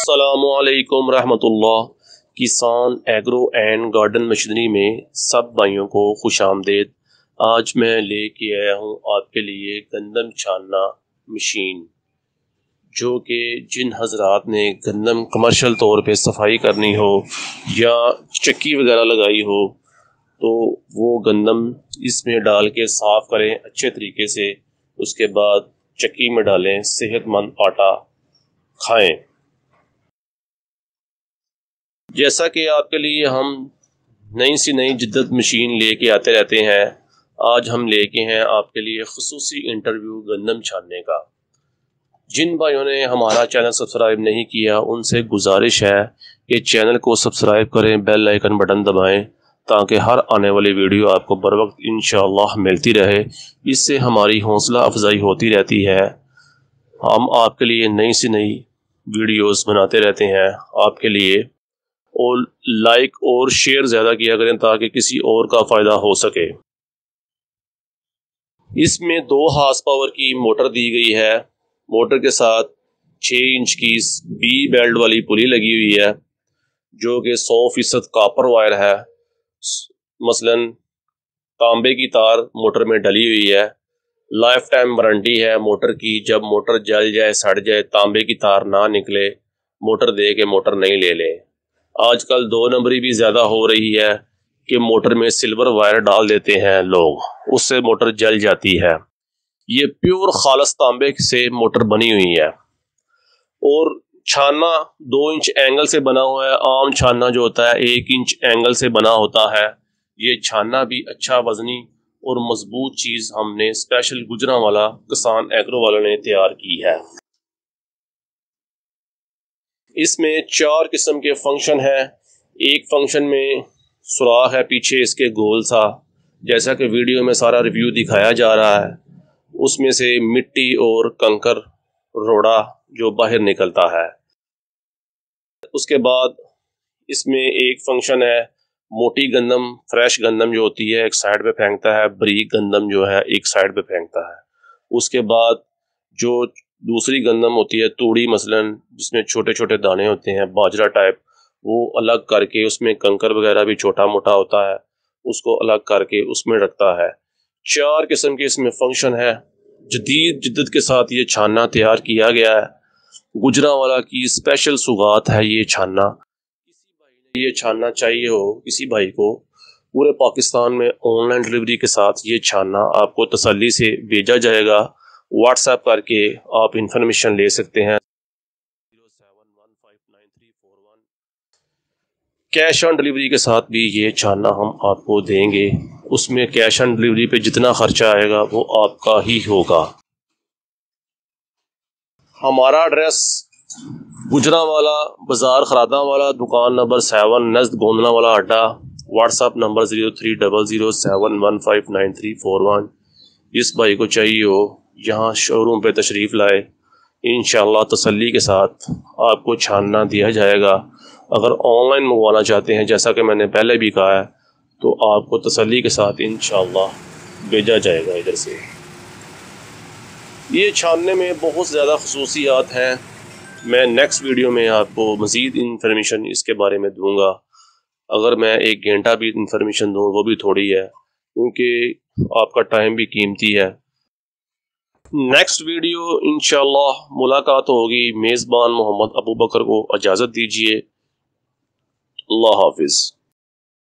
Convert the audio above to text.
अस्सलामुअलैकुम रहमतुल्लाह। किसान एग्रो एंड गार्डन मशीनरी में सब भाइयों को खुश आमदेद। आज मैं लेके आया हूँ आपके लिए गंदम छानना मशीन, जो कि जिन हजरात ने गंदम कमर्शियल तौर पे सफाई करनी हो या चक्की वगैरह लगाई हो तो वो गंदम इसमें डाल के साफ़ करें अच्छे तरीके से। उसके बाद चक्की में डालें, सेहतमंद आटा खाएं। जैसा कि आपके लिए हम नई सी नई जिद्दत मशीन लेके आते रहते हैं, आज हम लेके हैं आपके लिए खुसूसी इंटरव्यू गंदम छानने का। जिन भाइयों ने हमारा चैनल सब्सक्राइब नहीं किया उनसे गुजारिश है कि चैनल को सब्सक्राइब करें, बेल आइकन बटन दबाएं ताकि हर आने वाली वीडियो आपको बर वक्त इंशाअल्लाह मिलती रहे। इससे हमारी हौसला अफजाई होती रहती है। हम आपके लिए नई सी नई वीडियोस बनाते रहते हैं आपके लिए, और लाइक और शेयर ज़्यादा किया करें ताकि किसी और का फ़ायदा हो सके। इसमें 2 हार्स पावर की मोटर दी गई है। मोटर के साथ 6 इंच की बी बेल्ट वाली पुली लगी हुई है, जो कि 100% कॉपर वायर है। मसलन तांबे की तार मोटर में डली हुई है। लाइफ टाइम वारंटी है मोटर की। जब मोटर जल जाए, सड़ जाए, तांबे की तार ना निकले, मोटर दे के मोटर नहीं ले लें। आजकल 2 नंबरी भी ज़्यादा हो रही है कि मोटर में सिल्वर वायर डाल देते हैं लोग, उससे मोटर जल जाती है। ये प्योर खालस तांबे से मोटर बनी हुई है। और छाना 2 इंच एंगल से बना हुआ है। आम छाना जो होता है 1 इंच एंगल से बना होता है। ये छाना भी अच्छा वजनी और मजबूत चीज़ हमने स्पेशल गुजरांवाला किसान एग्रो वालों ने तैयार की है। इसमें 4 किस्म के फंक्शन हैं। एक फंक्शन में सुराख है पीछे इसके गोल सा, जैसा कि वीडियो में सारा रिव्यू दिखाया जा रहा है। उसमें से मिट्टी और कंकर रोड़ा जो बाहर निकलता है। उसके बाद इसमें एक फंक्शन है मोटी गंदम, फ्रेश गंदम जो होती है एक साइड पे फेंकता है, बारीक गंदम जो है एक साइड पे फेंकता है। उसके बाद जो दूसरी गंदम होती है तूड़ी, मसलन जिसमें छोटे छोटे दाने होते हैं बाजरा टाइप, वो अलग करके उसमें कंकर वगैरह भी छोटा मोटा होता है, उसको अलग करके उसमें रखता है। 4 किस्म के इसमें फंक्शन है। जदीद जिद्दत के साथ ये छाना तैयार किया गया है। गुजरांवाला की स्पेशल सुगात है ये छाना। किसी भाई ने ये छाना चाहिए हो, किसी भाई को, पूरे पाकिस्तान में ऑनलाइन डिलीवरी के साथ ये छाना आपको तसल्ली से भेजा जाएगा। व्हाट्सएप करके आप इंफॉर्मेशन ले सकते हैं। 07159341। कैश ऑन डिलीवरी के साथ भी ये छाना हम आपको देंगे। उसमें कैश ऑन डिलीवरी पे जितना खर्चा आएगा वो आपका ही होगा। हमारा एड्रेस गुजरांवाला बाजार, खरादांवाला, दुकान नंबर 7, नज़द गोंदलावाला अड्डा। WhatsApp number 030071159341। जिस भाई को चाहिए हो यहाँ शोरूम पे तशरीफ़ लाए, इंशाअल्लाह तसल्ली के साथ आपको छानना दिया जाएगा। अगर ऑनलाइन मंगवाना चाहते हैं, जैसा कि मैंने पहले भी कहा है, तो आपको तसल्ली के साथ इंशाअल्लाह भेजा जाएगा इधर से। ये छानने में बहुत ज़्यादा खसूसियात हैं। मैं नेक्स्ट वीडियो में आपको मज़ीद इंफॉर्मेशन इसके बारे में दूँगा। अगर मैं 1 घंटा भी इंफॉर्मेशन दूँ वो भी थोड़ी है, क्योंकि आपका टाइम भी कीमती है। नेक्स्ट वीडियो इंशाअल्लाह मुलाकात होगी। मेज़बान मोहम्मद अबू बकर को इजाज़त दीजिए। अल्लाह हाफिज़।